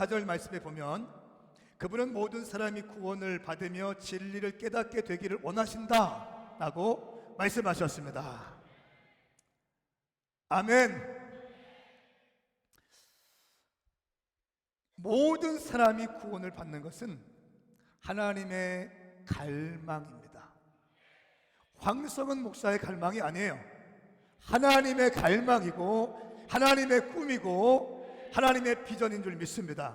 4절 말씀에 보면 그분은 모든 사람이 구원을 받으며 진리를 깨닫게 되기를 원하신다 라고 말씀하셨습니다. 아멘. 모든 사람이 구원을 받는 것은 하나님의 갈망입니다. 황성은 목사의 갈망이 아니에요. 하나님의 갈망이고 하나님의 꿈이고 하나님의 비전인 줄 믿습니다.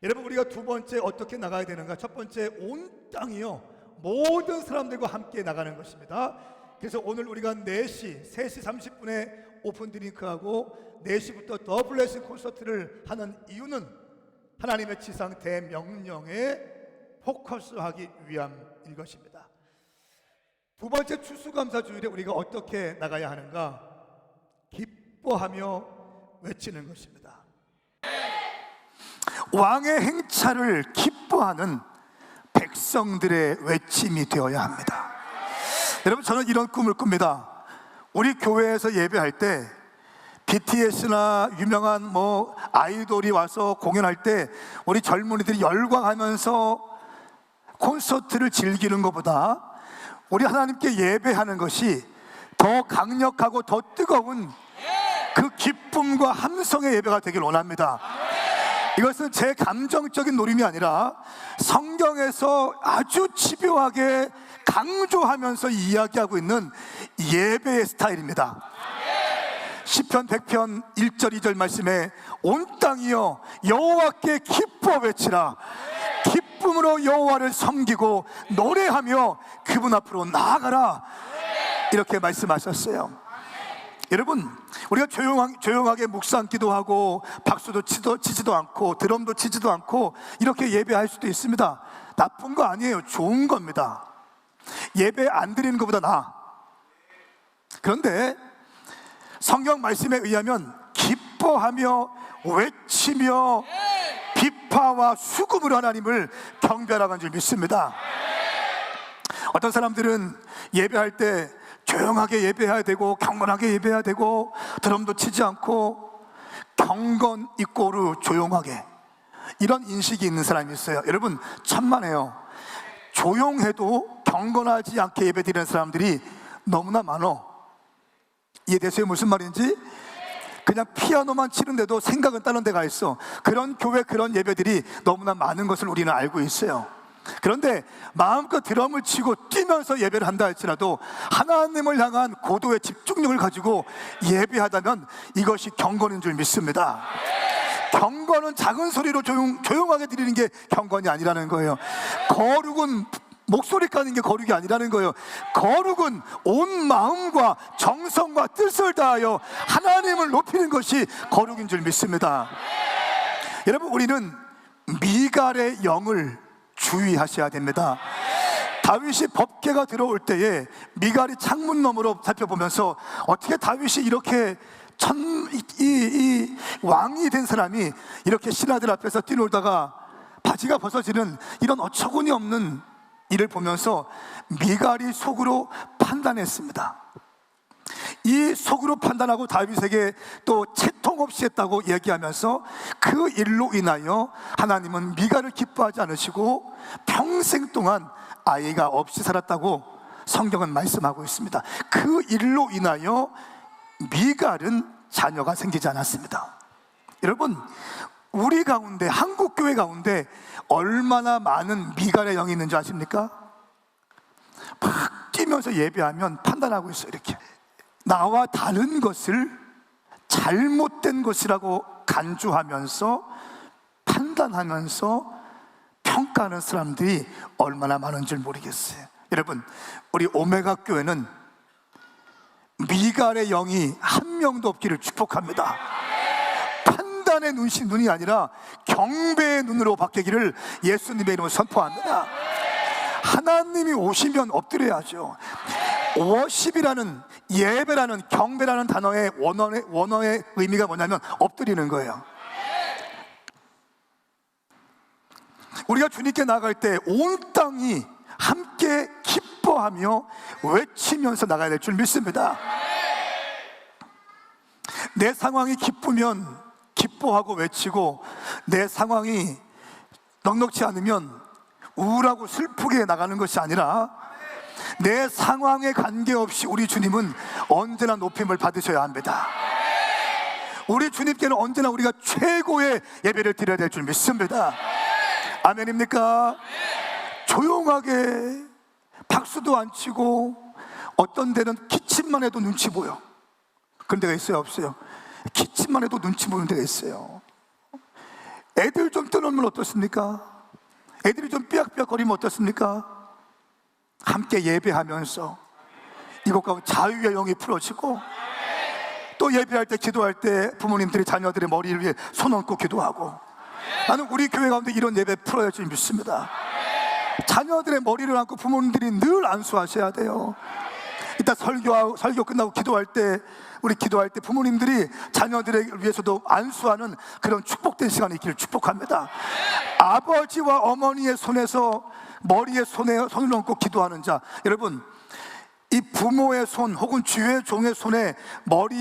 여러분, 우리가 두 번째 어떻게 나가야 되는가? 첫 번째, 온 땅이요 모든 사람들과 함께 나가는 것입니다. 그래서 오늘 우리가 3시 30분에 오픈 드링크하고 4시부터 더 블레싱 콘서트를 하는 이유는 하나님의 지상 대명령에 포커스하기 위함인 것입니다. 두 번째 추수감사주일에 우리가 어떻게 나가야 하는가? 기뻐하며 외치는 것입니다. 왕의 행차를 기뻐하는 백성들의 외침이 되어야 합니다. 여러분, 저는 이런 꿈을 꿉니다. 우리 교회에서 예배할 때 BTS나 유명한 아이돌이 와서 공연할 때 우리 젊은이들이 열광하면서 콘서트를 즐기는 것보다 우리 하나님께 예배하는 것이 더 강력하고 더 뜨거운 그 기쁨과 함성의 예배가 되길 원합니다. 이것은 제 감정적인 노림이 아니라 성경에서 아주 집요하게 강조하면서 이야기하고 있는 예배의 스타일입니다. 시편 100편 1절 2절 말씀에 온 땅이여 여호와께 기뻐 외치라. 기쁨으로 여호와를 섬기고 노래하며 그분 앞으로 나아가라. 이렇게 말씀하셨어요. 여러분, 우리가 조용하게 묵상 기도하고 박수도 치지도 않고 드럼도 치지도 않고 이렇게 예배할 수도 있습니다. 나쁜 거 아니에요. 좋은 겁니다. 예배 안 드리는 것보다 나아. 그런데 성경 말씀에 의하면 기뻐하며 외치며 비파와 수금으로 하나님을 경배하라는 줄 믿습니다. 어떤 사람들은 예배할 때 조용하게 예배해야 되고 경건하게 예배해야 되고 드럼도 치지 않고 경건 이꼬르 조용하게, 이런 인식이 있는 사람이 있어요. 여러분, 천만에요. 조용해도 경건하지 않게 예배드리는 사람들이 너무나 많어. 이해되세요? 무슨 말인지? 그냥 피아노만 치는데도 생각은 다른 데가 있어. 그런 교회, 그런 예배들이 너무나 많은 것을 우리는 알고 있어요. 그런데 마음껏 드럼을 치고 뛰면서 예배를 한다 할지라도 하나님을 향한 고도의 집중력을 가지고 예배하다면 이것이 경건인 줄 믿습니다. 경건은 작은 소리로 조용하게 드리는 게 경건이 아니라는 거예요. 거룩은 목소리 까는 게 거룩이 아니라는 거예요. 거룩은 온 마음과 정성과 뜻을 다하여 하나님을 높이는 것이 거룩인 줄 믿습니다. 여러분, 우리는 미갈의 영을 주의하셔야 됩니다. 다윗이 법궤가 들어올 때에 미갈이 창문 너머로 살펴보면서 어떻게 다윗이 이렇게 이 왕이 된 사람이 이렇게 신하들 앞에서 뛰놀다가 바지가 벗어지는 이런 어처구니 없는 이를 보면서 미갈이 속으로 판단했습니다. 이 속으로 판단하고 다윗에게 또 채통 없이 했다고 얘기하면서 그 일로 인하여 하나님은 미갈을 기뻐하지 않으시고 평생 동안 아이가 없이 살았다고 성경은 말씀하고 있습니다. 그 일로 인하여 미갈은 자녀가 생기지 않았습니다. 여러분, 우리 가운데, 한국교회 가운데 얼마나 많은 미갈의 영이 있는 줄 아십니까? 막 뛰면서 예배하면 판단하고 있어요. 이렇게 나와 다른 것을 잘못된 것이라고 간주하면서 판단하면서 평가하는 사람들이 얼마나 많은 줄 모르겠어요. 여러분, 우리 오메가 교회는 미갈의 영이 한 명도 없기를 축복합니다. 판단의 눈이 아니라 경배의 눈으로 바뀌기를 예수님의 이름으로 선포합니다. 하나님이 오시면 엎드려야죠. 워십이라는, 예배라는, 경배라는 단어의 원어의 의미가 뭐냐면 엎드리는 거예요. 우리가 주님께 나갈 때 온 땅이 함께 기뻐하며 외치면서 나가야 될 줄 믿습니다. 내 상황이 기쁘면 기뻐하고 외치고, 내 상황이 넉넉지 않으면 우울하고 슬프게 나가는 것이 아니라 내 상황에 관계없이 우리 주님은 언제나 높임을 받으셔야 합니다. 우리 주님께는 언제나 우리가 최고의 예배를 드려야 될 줄 믿습니다. 아멘입니까? 조용하게 박수도 안 치고 어떤 데는 기침만 해도 눈치 보여. 그런 데가 있어요, 없어요? 기침만 해도 눈치 보는 데가 있어요. 애들 좀 떠놓으면 어떻습니까? 애들이 좀 삐약삐약거리면 어떻습니까? 함께 예배하면서 이곳과 자유의 영이 풀어지고, 또 예배할 때 기도할 때 부모님들이 자녀들의 머리를 위해 손 얹고 기도하고, 나는 우리 교회 가운데 이런 예배 풀어야 할 줄 믿습니다. 자녀들의 머리를 안고 부모님들이 늘 안수하셔야 돼요. 이따 설교 끝나고 기도할 때, 우리 기도할 때 부모님들이 자녀들을 위해서도 안수하는 그런 축복된 시간이 있기를 축복합니다. 아버지와 어머니의 손에서 머리에 손을 얹고 기도하는 자, 여러분, 이 부모의 손 혹은 주의 종의 손에 머리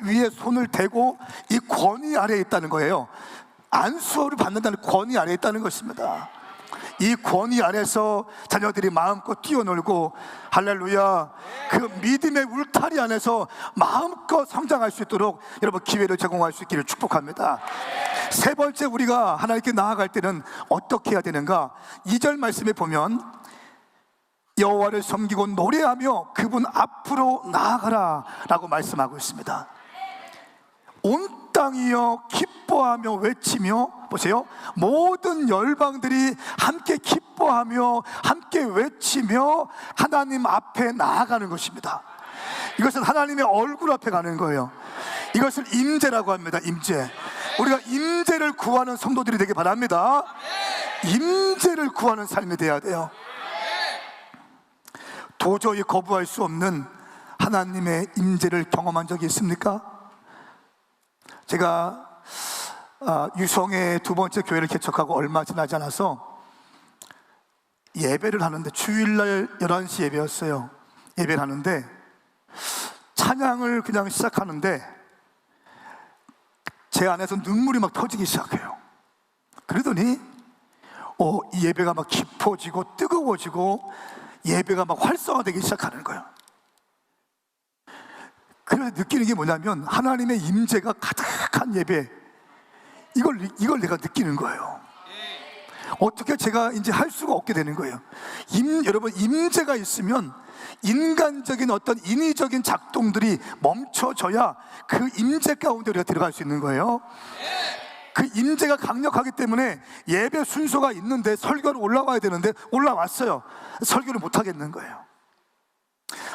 위에 손을 대고 이 권위 아래에 있다는 거예요. 안수를 받는다는 권위 아래에 있다는 것입니다. 이 권위 안에서 자녀들이 마음껏 뛰어놀고, 할렐루야, 그 믿음의 울타리 안에서 마음껏 성장할 수 있도록 여러분 기회를 제공할 수 있기를 축복합니다. 세 번째, 우리가 하나님께 나아갈 때는 어떻게 해야 되는가? 2절 말씀에 보면 여호와를 섬기고 노래하며 그분 앞으로 나아가라 라고 말씀하고 있습니다. 온 땅이여 기뻐하며 외치며, 보세요, 모든 열방들이 함께 기뻐하며 함께 외치며 하나님 앞에 나아가는 것입니다. 이것은 하나님의 얼굴 앞에 가는 거예요. 이것을 임재라고 합니다. 임재. 우리가 임재를 구하는 성도들이 되기 바랍니다. 임재를 구하는 삶이 돼야 돼요. 도저히 거부할 수 없는 하나님의 임재를 경험한 적이 있습니까? 제가 유성의 두 번째 교회를 개척하고 얼마 지나지 않아서 예배를 하는데, 주일날 11시 예배였어요. 예배를 하는데 찬양을 그냥 시작하는데 제 안에서 눈물이 막 터지기 시작해요. 그러더니 이 예배가 막 깊어지고 뜨거워지고 예배가 막 활성화되기 시작하는 거예요. 그래서 느끼는 게 뭐냐면 하나님의 임재가 가득한 예배, 이걸 내가 느끼는 거예요. 어떻게 제가 이제 할 수가 없게 되는 거예요. 여러분, 임재가 있으면 인간적인 어떤 인위적인 작동들이 멈춰져야 그 임재 가운데 우리가 들어갈 수 있는 거예요. 그 임재가 강력하기 때문에 예배 순서가 있는데 설교를 올라와야 되는데 올라왔어요. 설교를 못 하겠는 거예요.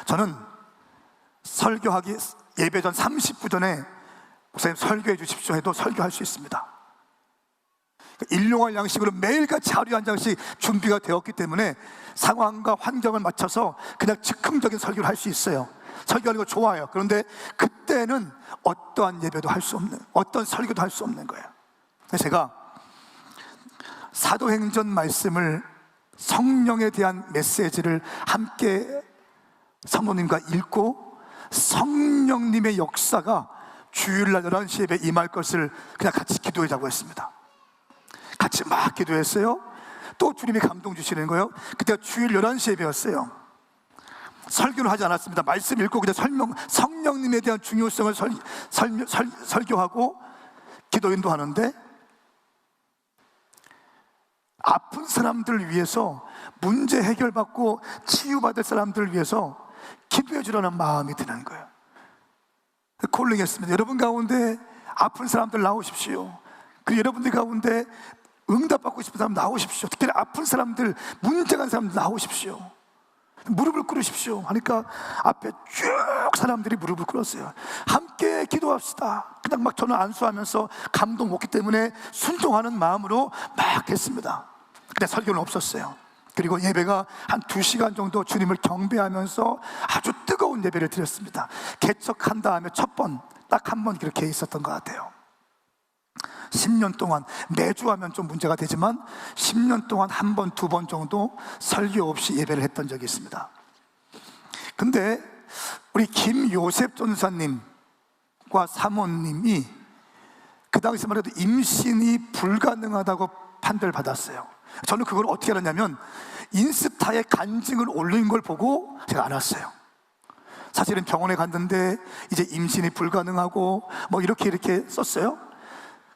저는 설교하기 예배 전 30분 전에 목사님 설교해 주십시오 해도 설교할 수 있습니다. 일용할 양식으로 매일같이 하루에 한 장씩 준비가 되었기 때문에 상황과 환경을 맞춰서 그냥 즉흥적인 설교를 할 수 있어요. 설교하는 거 좋아요. 그런데 그때는 어떠한 예배도 할 수 없는, 어떤 설교도 할 수 없는 거예요. 그래서 제가 사도행전 말씀을, 성령에 대한 메시지를 함께 성도님과 읽고 성령님의 역사가 주일날 11시 예배 임할 것을 그냥 같이 기도하자고 했습니다. 같이 막 기도했어요. 또 주님이 감동 주시는 거예요. 그때가 주일 11시 예배였어요. 설교를 하지 않았습니다. 말씀 읽고 그냥 성령님에 대한 중요성을 설교하고 기도 인도하는데, 아픈 사람들을 위해서, 문제 해결받고 치유받을 사람들을 위해서 기도해 주라는 마음이 드는 거예요. 콜링했습니다. 여러분 가운데 아픈 사람들 나오십시오. 그리고 여러분들 가운데 응답받고 싶은 사람 나오십시오. 특히 아픈 사람들, 문제가 있는 사람들 나오십시오. 무릎을 꿇으십시오 하니까 앞에 쭉 사람들이 무릎을 꿇었어요. 함께 기도합시다. 그냥 막 저는 안수하면서 감동 먹기 때문에 순종하는 마음으로 막 했습니다. 근데 설교는 없었어요. 그리고 예배가 한 2시간 정도 주님을 경배하면서 아주 뜨거운 예배를 드렸습니다. 개척한 다음에 딱 한 번 그렇게 있었던 것 같아요. 10년 동안 매주 하면 좀 문제가 되지만 10년 동안 한 번, 2번 정도 설교 없이 예배를 했던 적이 있습니다. 근데 우리 김요셉 전사님과 사모님이 그 당시만 해도 임신이 불가능하다고 판결을 받았어요. 저는 그걸 어떻게 알았냐면 인스타에 간증을 올린 걸 보고 제가 알았어요. 사실은 병원에 갔는데 이제 임신이 불가능하고 뭐 이렇게 썼어요.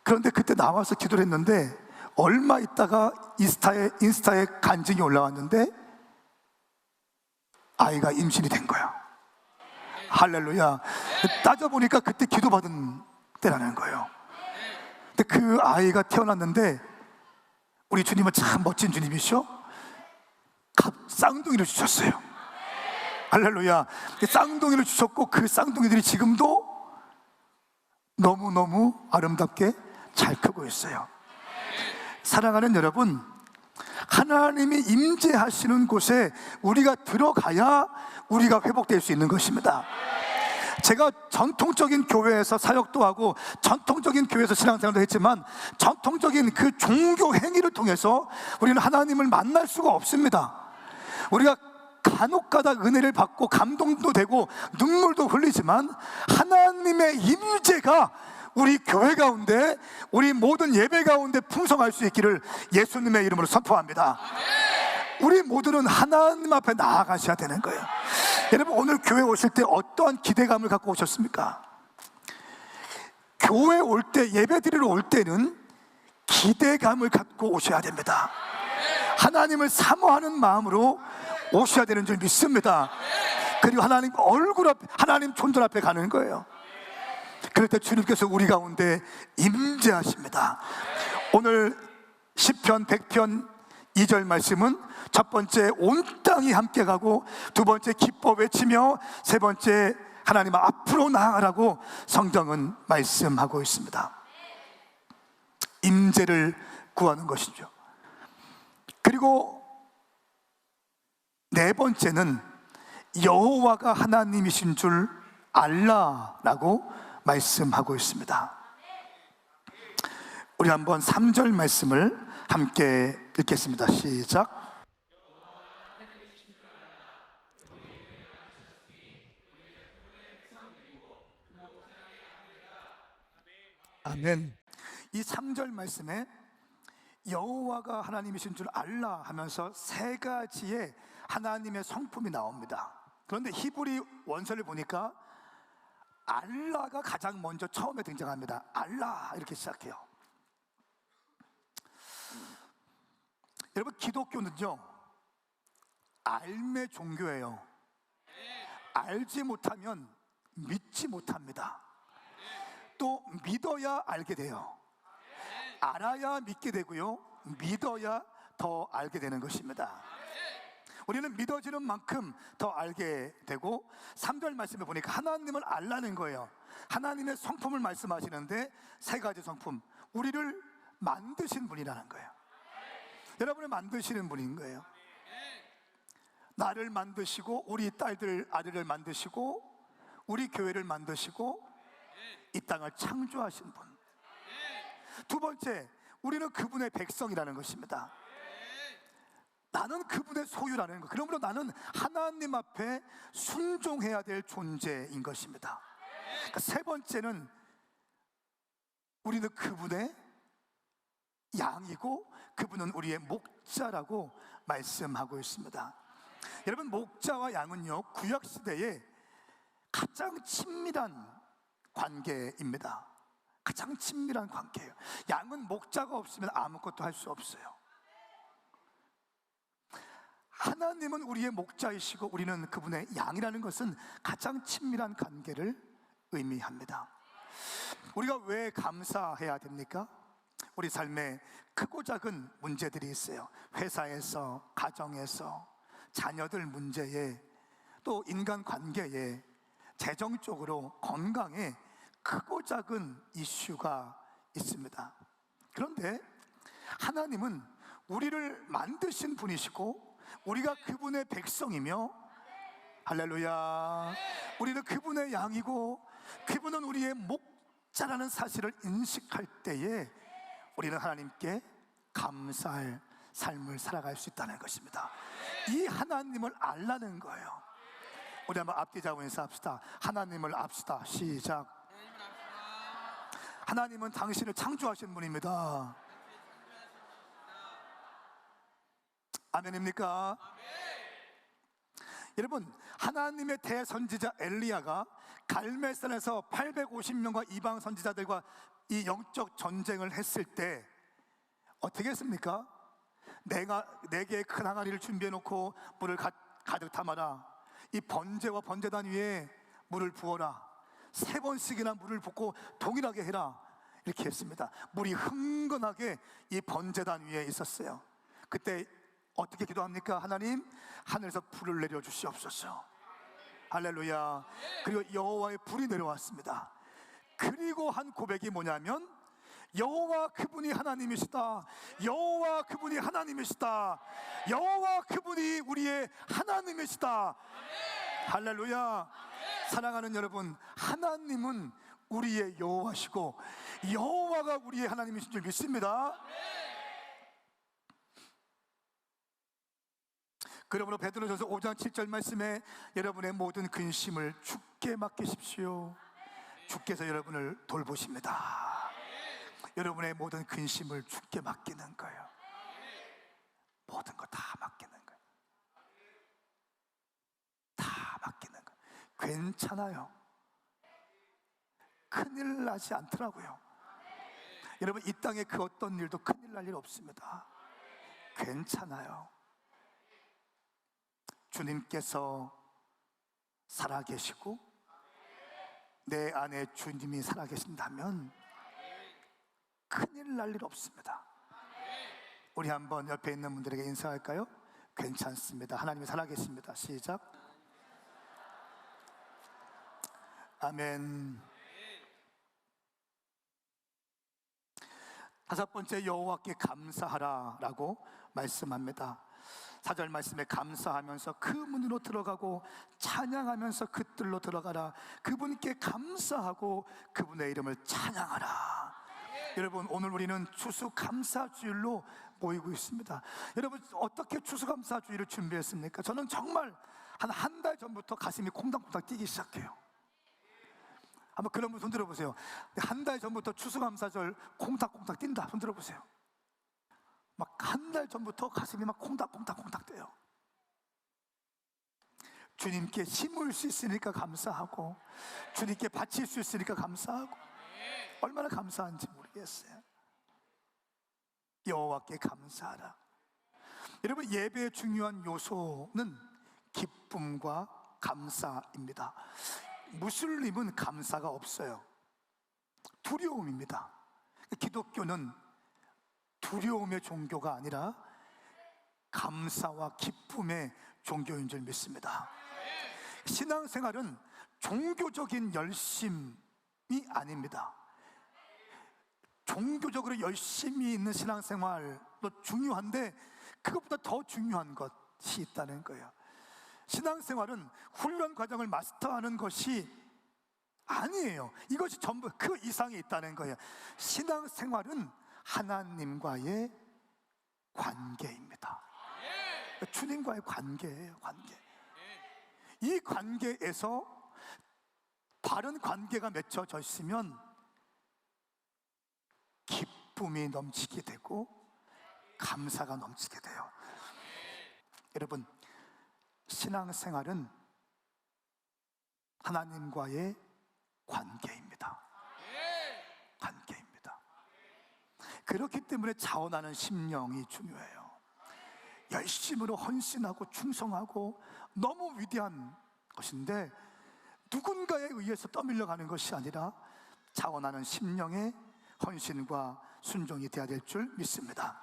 그런데 그때 나와서 기도를 했는데 얼마 있다가 인스타에 간증이 올라왔는데 아이가 임신이 된 거야. 할렐루야. 따져보니까 그때 기도받은 때라는 거예요. 근데 그 아이가 태어났는데 우리 주님은 참 멋진 주님이시오. 쌍둥이를 주셨어요. 할렐루야. 쌍둥이를 주셨고 그 쌍둥이들이 지금도 너무너무 아름답게 잘 크고 있어요. 사랑하는 여러분, 하나님이 임재하시는 곳에 우리가 들어가야 우리가 회복될 수 있는 것입니다. 제가 전통적인 교회에서 사역도 하고 전통적인 교회에서 신앙생활도 했지만 전통적인 그 종교 행위를 통해서 우리는 하나님을 만날 수가 없습니다. 우리가 간혹가다 은혜를 받고 감동도 되고 눈물도 흘리지만 하나님의 임재가 우리 교회 가운데, 우리 모든 예배 가운데 풍성할 수 있기를 예수님의 이름으로 선포합니다. 우리 모두는 하나님 앞에 나아가셔야 되는 거예요. 여러분, 오늘 교회 오실 때 어떠한 기대감을 갖고 오셨습니까? 교회 올 때, 예배 드리러 올 때는 기대감을 갖고 오셔야 됩니다. 하나님을 사모하는 마음으로 오셔야 되는 줄 믿습니다. 그리고 하나님 얼굴 앞에, 하나님 존전 앞에 가는 거예요. 그럴 때 주님께서 우리 가운데 임재하십니다. 오늘 시편 100편 2절 말씀은 첫 번째 온 땅이 함께 가고, 두 번째 기뻐 외치며, 세 번째 하나님 앞으로 나아가라고 성경은 말씀하고 있습니다. 임재를 구하는 것이죠. 그리고 네 번째는 여호와가 하나님이신 줄 알라라고 말씀하고 있습니다. 우리 한번 3절 말씀을 함께 읽겠습니다. 시작. 아멘. 이 3절 말씀에 여호와가 하나님이신 줄 알라 하면서 세 가지의 하나님의 성품이 나옵니다. 그런데 히브리 원서를 보니까 알라가 가장 먼저 처음에 등장합니다. 알라 이렇게 시작해요. 여러분, 기독교는요 알매 종교예요. 알지 못하면 믿지 못합니다. 또 믿어야 알게 돼요. 알아야 믿게 되고요, 믿어야 더 알게 되는 것입니다. 우리는 믿어지는 만큼 더 알게 되고, 3절 말씀에 보니까 하나님을 알라는 거예요. 하나님의 성품을 말씀하시는데 세 가지 성품, 우리를 만드신 분이라는 거예요. 여러분을 만드시는 분인 거예요. 나를 만드시고 우리 딸들 아들을 만드시고 우리 교회를 만드시고 이 땅을 창조하신 분. 두 번째, 우리는 그분의 백성이라는 것입니다. 나는 그분의 소유라는 것. 그러므로 나는 하나님 앞에 순종해야 될 존재인 것입니다. 그러니까 세 번째는 우리는 그분의 양이고 그분은 우리의 목자라고 말씀하고 있습니다. 여러분, 목자와 양은요 구약시대에 가장 친밀한 관계입니다. 가장 친밀한 관계예요. 양은 목자가 없으면 아무것도 할 수 없어요. 하나님은 우리의 목자이시고 우리는 그분의 양이라는 것은 가장 친밀한 관계를 의미합니다. 우리가 왜 감사해야 됩니까? 우리 삶에 크고 작은 문제들이 있어요. 회사에서, 가정에서, 자녀들 문제에, 또 인간 관계에, 재정적으로, 건강에 크고 작은 이슈가 있습니다. 그런데 하나님은 우리를 만드신 분이시고 우리가 그분의 백성이며, 할렐루야, 우리는 그분의 양이고 그분은 우리의 목자라는 사실을 인식할 때에 우리는 하나님께 감사할 삶을 살아갈 수 있다는 것입니다. 이 하나님을 알라는 거예요. 우리 한번 앞뒤 잡고 인사합시다. 하나님을 압시다. 시작. 하나님은 당신을 창조하신 분입니다. 아멘입니까? 여러분, 하나님의 대선지자 엘리야가 갈멜산에서 850명과 이방 선지자들과 이 영적 전쟁을 했을 때 어떻게 했습니까? 내게 큰 항아리를 준비해 놓고 물을 가득 담아라. 이 번제와 번제단 위에 물을 부어라. 3번씩이나 물을 붓고 동일하게 해라. 이렇게 했습니다. 물이 흥건하게 이 번제단 위에 있었어요. 그때 어떻게 기도합니까? 하나님, 하늘에서 불을 내려 주시옵소서. 할렐루야. 그리고 여호와의 불이 내려왔습니다. 그리고 한 고백이 뭐냐면, 여호와 그분이 하나님이시다. 여호와 그분이 하나님이시다. 여호와 그분이 우리의 하나님이시다. 할렐루야. 사랑하는 여러분, 하나님은 우리의 여호와시고 여호와가 우리의 하나님이신 줄 믿습니다. 그러므로 베드로전서 5장 7절 말씀에 여러분의 모든 근심을 주께 맡기십시오. 주께서 여러분을 돌보십니다. 여러분의 모든 근심을 주께 맡기는 거예요. 모든 거 다 맡기는 거예요. 다 맡기는 거예요. 괜찮아요. 큰일 나지 않더라고요. 여러분, 이 땅에 그 어떤 일도 큰일 날 일 없습니다. 괜찮아요. 주님께서 살아계시고 내 안에 주님이 살아계신다면 큰일 날 일 없습니다. 우리 한번 옆에 있는 분들에게 인사할까요? 괜찮습니다. 하나님이 살아계십니다. 시작. 아멘. 5번째, 여호와께 감사하라 라고 말씀합니다. 4절 말씀에 감사하면서 그 문으로 들어가고 찬양하면서 그 뜰로 들어가라. 그분께 감사하고 그분의 이름을 찬양하라. 여러분, 오늘 우리는 추수감사주일로 모이고 있습니다. 여러분, 어떻게 추수감사주일을 준비했습니까? 저는 정말 한 달 전부터 가슴이 콩닥콩닥 뛰기 시작해요. 한번 그런 분 손 들어보세요. 한 달 전부터 추수감사절 콩닥콩닥 뛴다. 손 들어보세요. 막 한 달 전부터 가슴이 막 콩닥콩닥 뛰어요. 주님께 심을 수 있으니까 감사하고, 주님께 바칠 수 있으니까 감사하고, 얼마나 감사한지 모르겠어요. 여호와께 감사하라. 여러분, 예배의 중요한 요소는 기쁨과 감사입니다. 무슬림은 감사가 없어요. 두려움입니다. 기독교는 두려움의 종교가 아니라 감사와 기쁨의 종교인 줄 믿습니다. 신앙생활은 종교적인 열심이 아닙니다. 종교적으로 열심히 있는 신앙생활도 중요한데 그것보다 더 중요한 것이 있다는 거예요. 신앙생활은 훈련 과정을 마스터하는 것이 아니에요. 이것이 전부 그 이상이 있다는 거예요. 신앙생활은 하나님과의 관계입니다. 주님과의 관계예요. 관계. 이 관계에서 바른 관계가 맺혀져 있으면 기쁨이 넘치게 되고 감사가 넘치게 돼요. 여러분, 신앙생활은 하나님과의 관계입니다. 관계입니다. 그렇기 때문에 자원하는 심령이 중요해요. 열심으로 헌신하고 충성하고 너무 위대한 것인데 누군가에 의해서 떠밀려 가는 것이 아니라 자원하는 심령의 헌신과 순종이 되어야 될 줄 믿습니다.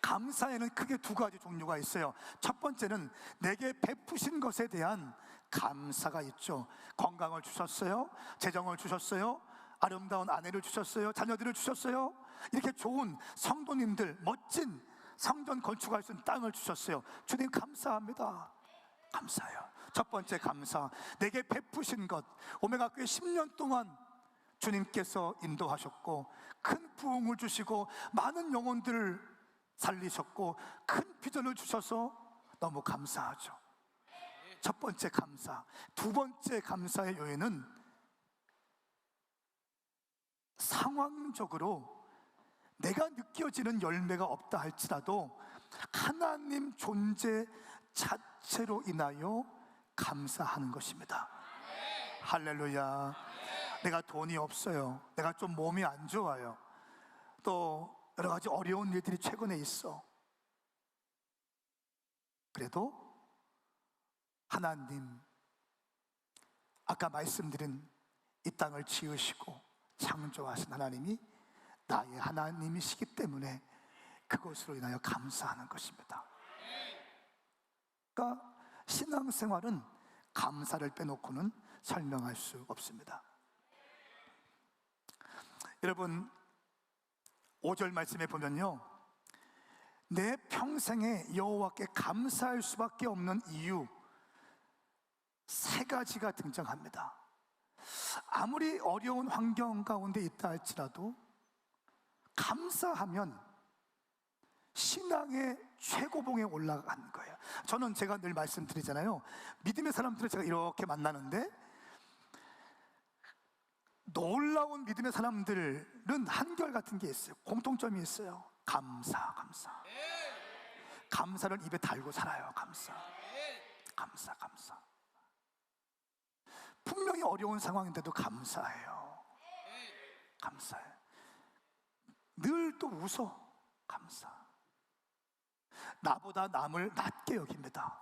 감사에는 크게 2가지 종류가 있어요. 첫 번째는 내게 베푸신 것에 대한 감사가 있죠. 건강을 주셨어요. 재정을 주셨어요. 아름다운 아내를 주셨어요. 자녀들을 주셨어요. 이렇게 좋은 성도님들, 멋진 성전 건축할 수 있는 땅을 주셨어요. 주님 감사합니다. 감사해요. 첫 번째 감사, 내게 베푸신 것. 오메가교회 10년 동안 주님께서 인도하셨고 큰 부흥을 주시고 많은 영혼들을 살리셨고 큰 비전을 주셔서 너무 감사하죠. 첫 번째 감사. 2번째 감사의 요인은 상황적으로 내가 느껴지는 열매가 없다 할지라도 하나님 존재 자체로 인하여 감사하는 것입니다. 할렐루야. 내가 돈이 없어요. 내가 좀 몸이 안 좋아요. 또 여러 가지 어려운 일들이 최근에 있어. 그래도 하나님, 아까 말씀드린 이 땅을 지으시고 창조하신 하나님이 나의 하나님이시기 때문에 그것으로 인하여 감사하는 것입니다. 그러니까 신앙생활은 감사를 빼놓고는 설명할 수 없습니다. 여러분, 5절 말씀에 보면요, 내 평생에 여호와께 감사할 수밖에 없는 이유 3가지가 등장합니다. 아무리 어려운 환경 가운데 있다 할지라도 감사하면 신앙의 최고봉에 올라가는 거예요. 저는 제가 늘 말씀드리잖아요. 믿음의 사람들을 제가 이렇게 만나는데 놀라운 믿음의 사람들은 한결같은 게 있어요. 공통점이 있어요. 감사. 감사를 입에 달고 살아요. 감사. 분명히 어려운 상황인데도 감사해요. 늘 또 웃어. 감사. 나보다 남을 낮게 여깁니다.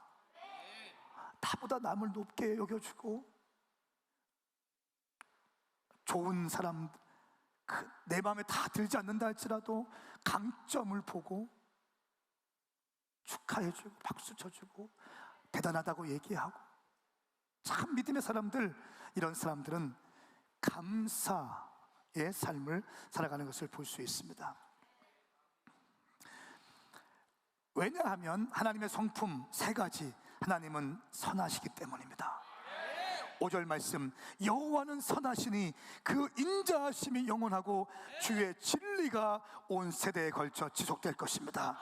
나보다 남을 높게 여겨주고, 좋은 사람, 내 마음에 다 들지 않는다 할지라도 강점을 보고 축하해주고 박수 쳐주고 대단하다고 얘기하고, 참 믿음의 사람들, 이런 사람들은 감사의 삶을 살아가는 것을 볼 수 있습니다. 왜냐하면 하나님의 성품 3가지, 하나님은 선하시기 때문입니다. 5절 말씀, 여호와는 선하시니 그 인자하심이 영원하고 주의 진리가 온 세대에 걸쳐 지속될 것입니다.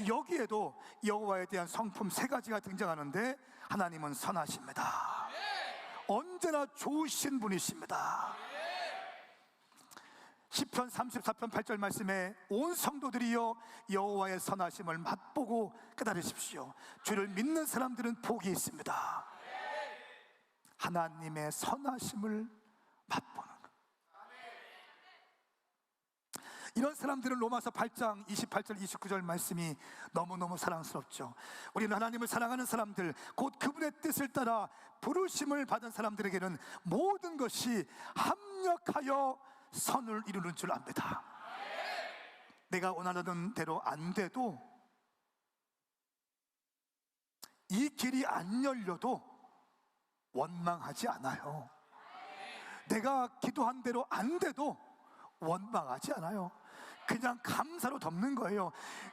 여기에도 여호와에 대한 성품 3가지가 등장하는데 하나님은 선하십니다. 언제나 좋으신 분이십니다. 시편 34편 8절 말씀에 온 성도들이여 여호와의 선하심을 맛보고 깨달으십시오. 주를 믿는 사람들은 복이 있습니다. 하나님의 선하심을 맛보는 것. 이런 사람들은 로마서 8장 28절 29절 말씀이 너무너무 사랑스럽죠. 우리는 하나님을 사랑하는 사람들, 곧 그분의 뜻을 따라 부르심을 받은 사람들에게는 모든 것이 합력하여 선을 이루는 줄 압니다. 내가 원하는 대로 안 돼도, 이 길이 안 열려도 원망하지 않아요. 내가 기도한 대로 안 돼도 원망하지 않아요. 그냥 감사로 덮는 거예요.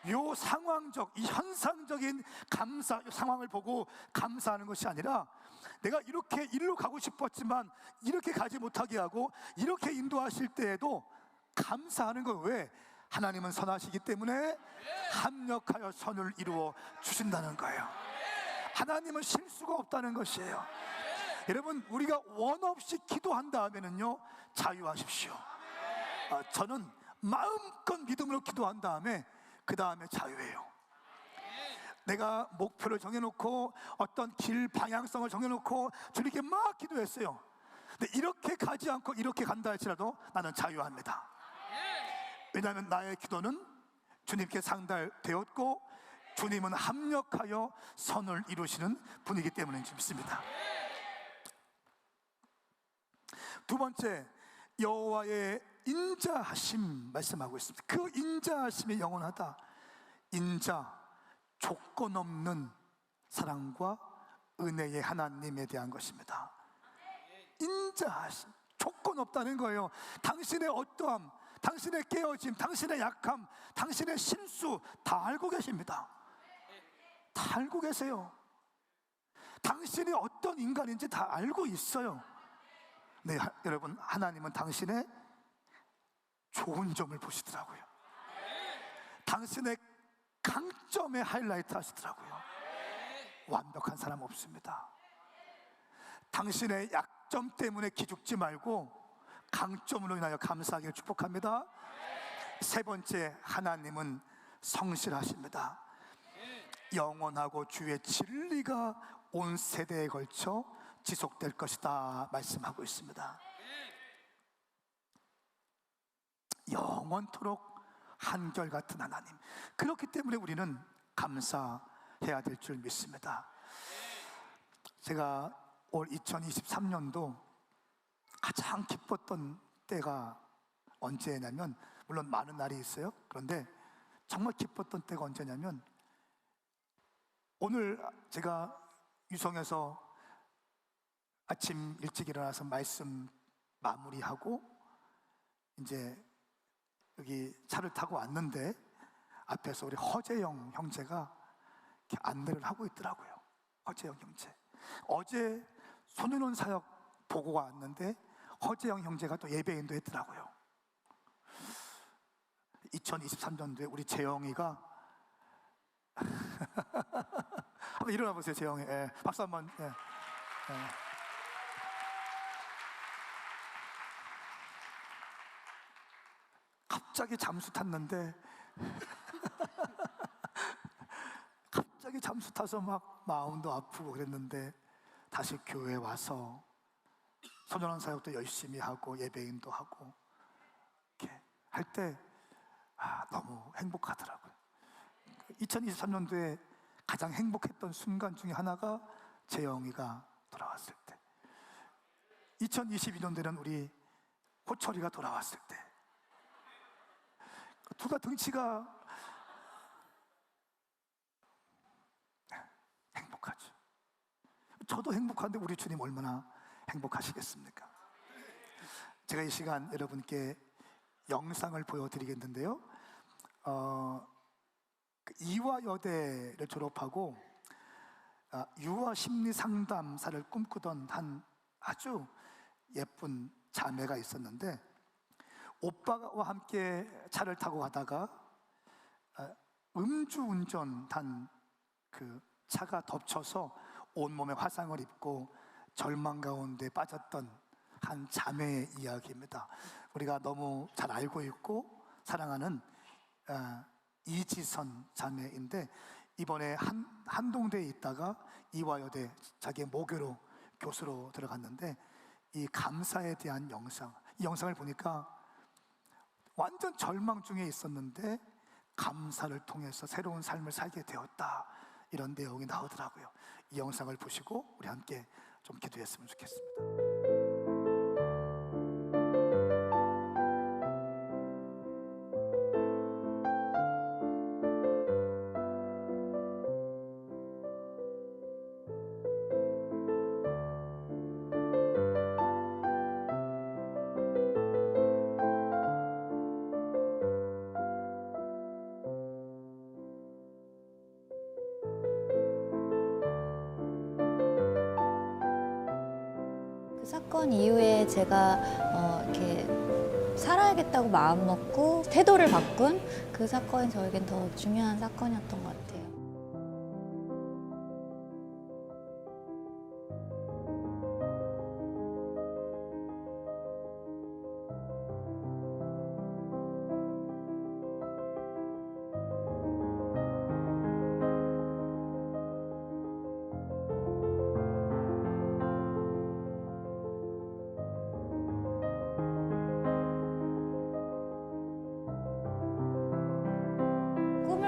요 상황적, 이 현상적인 감사, 요 상황을 보고 감사하는 것이 아니라, 내가 이렇게 일로 가고 싶었지만 이렇게 가지 못하게 하고 이렇게 인도하실 때에도 감사하는 거예요. 왜? 하나님은 선하시기 때문에 합력하여 선을 이루어 주신다는 거예요. 하나님은 실수가 없다는 것이에요. 여러분, 우리가 원 없이 기도한다 하면은요, 자유하십시오. 저는 마음껏 믿음으로 기도한 다음에 그 다음에 자유해요. 내가 목표를 정해놓고 어떤 길 방향성을 정해놓고 주님께 막 기도했어요. 근데 이렇게 가지 않고 이렇게 간다 할지라도 나는 자유합니다. 왜냐하면 나의 기도는 주님께 상달되었고 주님은 합력하여 선을 이루시는 분이기 때문에 믿습니다. 2번째, 여호와의 인자하심 말씀하고 있습니다. 그 인자하심이 영원하다. 인자, 조건 없는 사랑과 은혜의 하나님에 대한 것입니다. 인자하심, 조건 없다는 거예요. 당신의 어떠함, 당신의 깨어짐, 당신의 약함, 당신의 실수 다 알고 계십니다. 다 알고 계세요. 당신이 어떤 인간인지 다 알고 있어요. 네, 여러분, 하나님은 당신의 좋은 점을 보시더라고요. 당신의 강점에 하이라이트 하시더라고요. 완벽한 사람 없습니다. 당신의 약점 때문에 기죽지 말고 강점으로 인하여 감사하기를 축복합니다. 세 번째, 하나님은 성실하십니다. 영원하고 주의 진리가 온 세대에 걸쳐 지속될 것이다 말씀하고 있습니다. 영원토록 한결같은 하나님. 그렇기 때문에 우리는 감사해야 될 줄 믿습니다. 제가 올 2023년도 가장 기뻤던 때가 언제냐면, 물론 많은 날이 있어요. 그런데 정말 기뻤던 때가 언제냐면, 오늘 제가 유성에서 아침 일찍 일어나서 말씀 마무리하고 이제 여기 차를 타고 왔는데, 앞에서 우리 허재영 형제가 이렇게 안내를 하고 있더라고요. 허재영 형제. 어제 소년원 사역 보고가 왔는데 허재영 형제가 또 예배인도 했더라고요. 2023년도에 우리 재영이가 한번 일어나 보세요. 재영이. 예. 박수 한번. 예. 예. 갑자기 잠수 탔는데 갑자기 잠수 타서 막 마음도 아프고 그랬는데, 다시 교회에 와서 소년원 사역도 열심히 하고 예배인도 하고 이렇게 할 때 너무 행복하더라고요. 2023년도에 가장 행복했던 순간 중에 하나가 재영이가 돌아왔을 때, 2022년도에는 우리 호철이가 돌아왔을 때, 두가 등치가 행복하죠. 저도 행복한데 우리 주님 얼마나 행복하시겠습니까? 제가 이 시간 여러분께 영상을 보여드리겠는데요, 이화여대를 졸업하고 유아 심리 상담사를 꿈꾸던 한 아주 예쁜 자매가 있었는데, 오빠와 함께 차를 타고 가다가 음주운전한 그 차가 덮쳐서 온몸에 화상을 입고 절망 가운데 빠졌던 한 자매의 이야기입니다. 우리가 너무 잘 알고 있고 사랑하는 이지선 자매인데, 이번에 한동대에 있다가 이화여대 자기의 모교로 교수로 들어갔는데, 이 감사에 대한 영상, 이 영상을 보니까 완전 절망 중에 있었는데 감사를 통해서 새로운 삶을 살게 되었다, 이런 내용이 나오더라고요. 이 영상을 보시고 우리 함께 좀 기도했으면 좋겠습니다. 사건 이후에 제가 이렇게 살아야겠다고 마음먹고 태도를 바꾼 그 사건이 저에겐 더 중요한 사건이었던 것 같아요.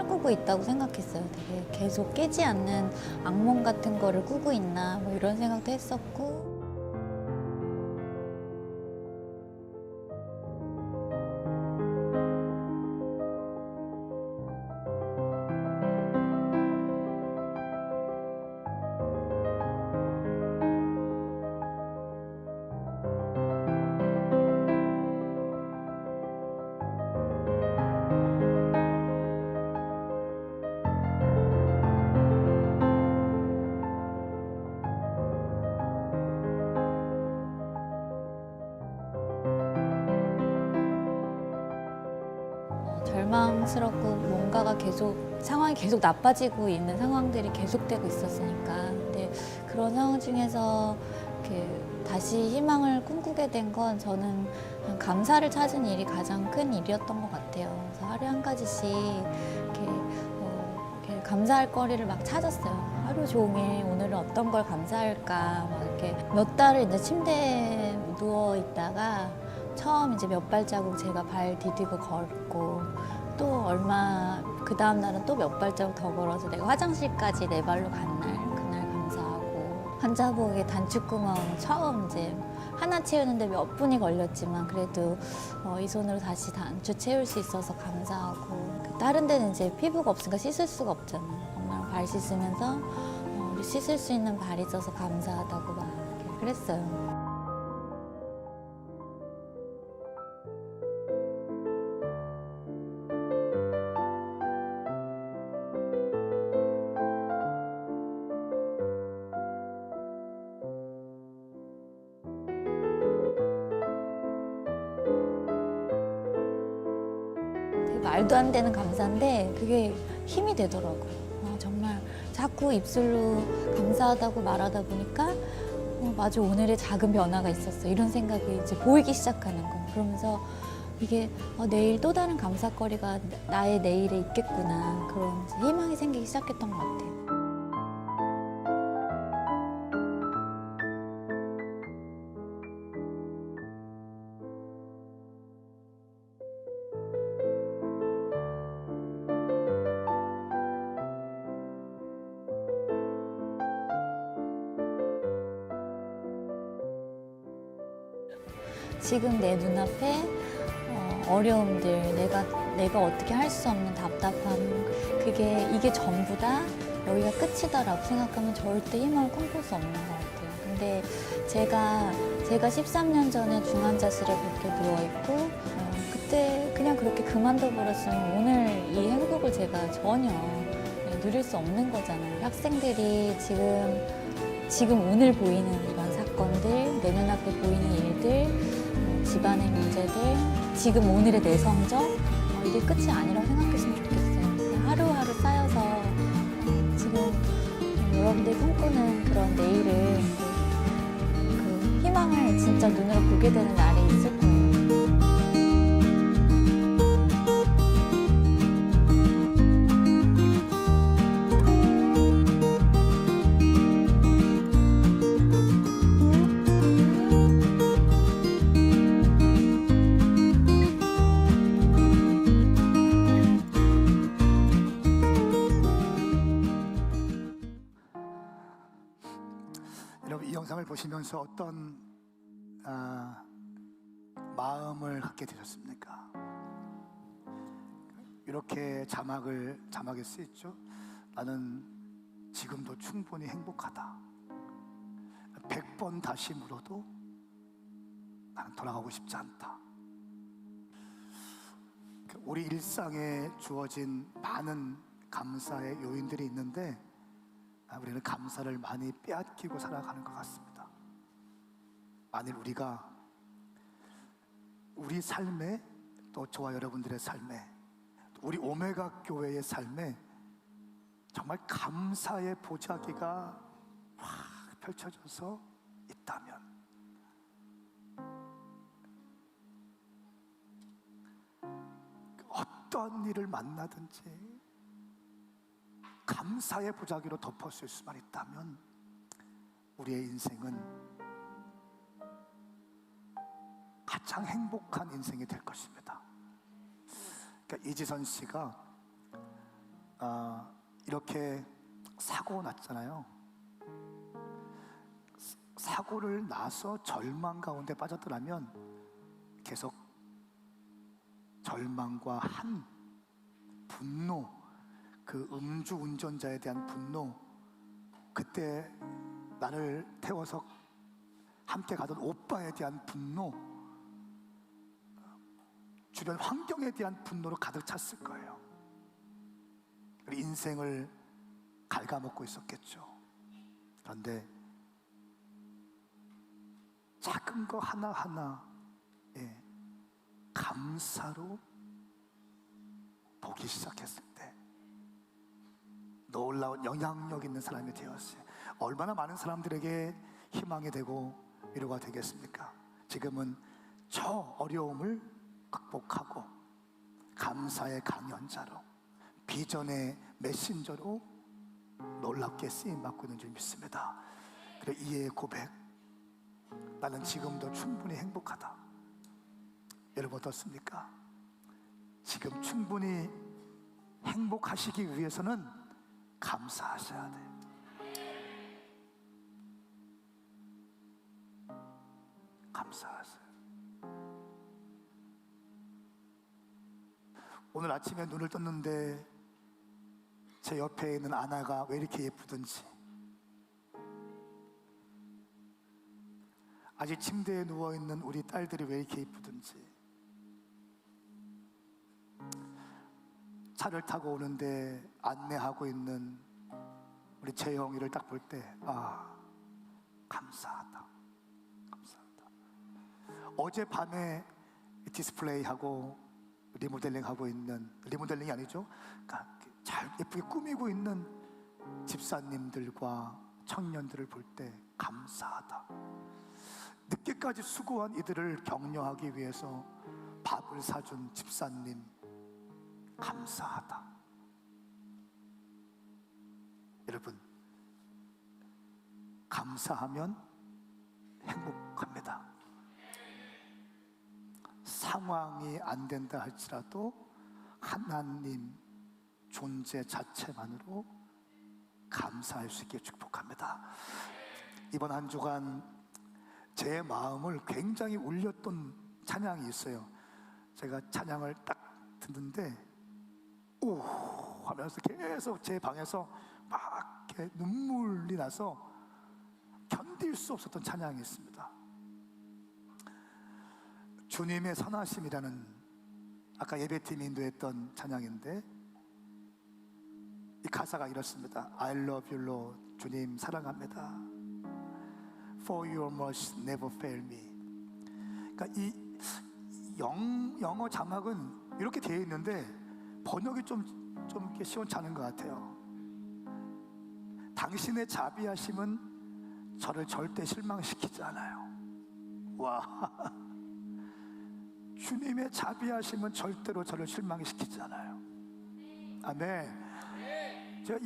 꾸고 있다고 생각했어요. 되게 계속 깨지 않는 악몽 같은 거를 꾸고 있나 뭐 이런 생각도 했었고, 절망스럽고 뭔가가 계속 상황이 계속 나빠지고 있는 상황들이 계속되고 있었으니까. 근데 그런 상황 중에서 이렇게 다시 희망을 꿈꾸게 된 건 저는 감사를 찾은 일이 가장 큰 일이었던 것 같아요. 그래서 하루에 한 가지씩 이렇게 감사할 거리를 막 찾았어요. 하루 종일 오늘은 어떤 걸 감사할까 막 이렇게 몇 달을 이제 침대에 누워 있다가 처음 이제 몇 발자국 제가 발 디디고 걸고 또 얼마 그 다음 날은 또 몇 발자국 더 걸어서 내가 화장실까지 내 발로 간 날 그날 감사하고 환자복에 단추구멍 처음 이제 하나 채우는데 몇 분이 걸렸지만 그래도 이 손으로 다시 단추 채울 수 있어서 감사하고 다른 데는 이제 피부가 없으니까 씻을 수가 없잖아요. 엄마랑 발 씻으면서 우리 씻을 수 있는 발이 있어서 감사하다고 막 이렇게 그랬어요. 되게 말도 안 되는 감사인데 그게 힘이 되더라고요. 정말 자꾸 입술로 감사하다고 말하다 보니까 맞아 오늘의 작은 변화가 있었어 이런 생각이 이제 보이기 시작하는 거예요. 그러면서 이게 내일 또 다른 감사거리가 나의 내일에 있겠구나 그런 희망이 생기기 시작했던 것 같아요. 지금 내 눈앞에 어려움들, 내가 어떻게 할 수 없는 답답함, 이게 전부 다 여기가 끝이다라고 생각하면 절대 희망을 꿈꿀 수 없는 것 같아요. 근데 제가 13년 전에 중환자실에 그렇게 누워있고, 그때 그냥 그렇게 그만둬 버렸으면 오늘 이 행복을 제가 전혀 누릴 수 없는 거잖아요. 학생들이 지금 오늘 보이는 이런 사건들, 내 눈앞에 보이는 일들, 집안의 문제들, 지금 오늘의 내 성적 이게 끝이 아니라고 생각했으면 좋겠어요. 그냥 하루하루 쌓여서 지금 여러분들이 꿈꾸는 그런 내일을 그 희망을 진짜 눈으로 보게 되는 날이 있을 거예요. 여러분 이 영상을 보시면서 어떤 마음을 갖게 되셨습니까? 이렇게 자막에 쓰였죠. 나는 지금도 충분히 행복하다. 100번 다시 물어도 나는 돌아가고 싶지 않다. 우리 일상에 주어진 많은 감사의 요인들이 있는데 우리는 감사를 많이 빼앗기고 살아가는 것 같습니다. 만일 우리가 우리 삶에 또 저와 여러분들의 삶에 우리 오메가 교회의 삶에 정말 감사의 보자기가 확 펼쳐져서 있다면 어떤 일을 만나든지 감사의 보자기로 덮었을 수만 있다면 우리의 인생은 가장 행복한 인생이 될 것입니다. 그러니까 이지선 씨가 이렇게 사고 났잖아요. 사고를 나서 절망 가운데 빠졌더라면 계속 절망과 분노, 그 음주 운전자에 대한 분노, 그때 나를 태워서 함께 가던 오빠에 대한 분노, 주변 환경에 대한 분노로 가득 찼을 거예요. 인생을 갉아먹고 있었겠죠. 그런데 작은 거 하나하나에 감사로 보기 시작했을 때 놀라운 영향력 있는 사람이 되었어요. 얼마나 많은 사람들에게 희망이 되고 위로가 되겠습니까? 지금은 저 어려움을 극복하고 감사의 강연자로, 비전의 메신저로 놀랍게 쓰임받고 있는 줄 믿습니다. 그리고 이의 고백, 나는 지금도 충분히 행복하다. 여러분 어떻습니까? 지금 충분히 행복하시기 위해서는 감사하셔야 돼요. 감사하세요. 오늘 아침에 눈을 떴는데 제 옆에 있는 아나가 왜 이렇게 예쁘든지, 아직 침대에 누워있는 우리 딸들이 왜 이렇게 예쁘든지, 차를 타고 오는데 안내하고 있는 우리 재영이를 딱 볼 때, 아, 감사하다, 감사하다. 어젯밤에 디스플레이하고 리모델링하고 있는, 리모델링이 아니죠, 그러니까 잘 예쁘게 꾸미고 있는 집사님들과 청년들을 볼 때 감사하다. 늦게까지 수고한 이들을 격려하기 위해서 밥을 사준 집사님, 감사하다. 여러분, 감사하면 행복합니다. 상황이 안 된다 할지라도 하나님 존재 자체만으로 감사할 수 있게 축복합니다. 이번 한 주간 제 마음을 굉장히 울렸던 찬양이 있어요. 제가 찬양을 딱 듣는데 오 하면서 계속 제 방에서 막 이렇게 눈물이 나서 견딜 수 없었던 찬양이 있습니다. 주님의 선하심이라는, 아까 예배팀이 인도했던 찬양인데 이 가사가 이렇습니다. I love you Lord, 주님 사랑합니다. For your mercy never fail me. 그러니까 이 영어 자막은 이렇게 되어 있는데 번역이 좀 이렇게 시원찮은 것 같아요. 당신의 자비하심은 저를 절대 실망시키지 않아요. 와, 주님의 자비하심은 절대로 저를 실망시키지 않아요. 아멘. 제가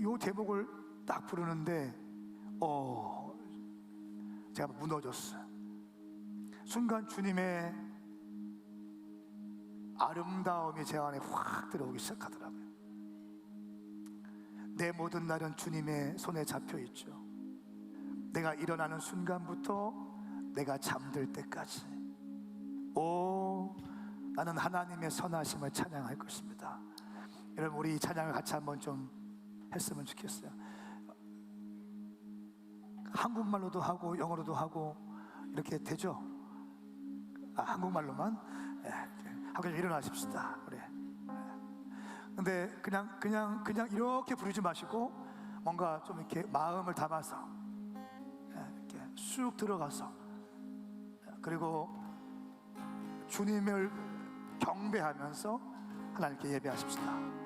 요 대목을 딱 부르는데 제가 무너졌어요. 순간 주님의 아름다움이 제 안에 확 들어오기 시작하더라고요. 내 모든 날은 주님의 손에 잡혀 있죠. 내가 일어나는 순간부터 내가 잠들 때까지 나는 하나님의 선하심을 찬양할 것입니다. 여러분, 우리 이 찬양을 같이 한번 좀 했으면 좋겠어요. 한국말로도 하고 영어로도 하고 이렇게 되죠? 한국말로만? 하고 일어나십시다. 그래. 근데 그냥 이렇게 부르지 마시고 뭔가 좀 이렇게 마음을 담아서 이렇게 쑥 들어가서, 그리고 주님을 경배하면서 하나님께 예배하십시다.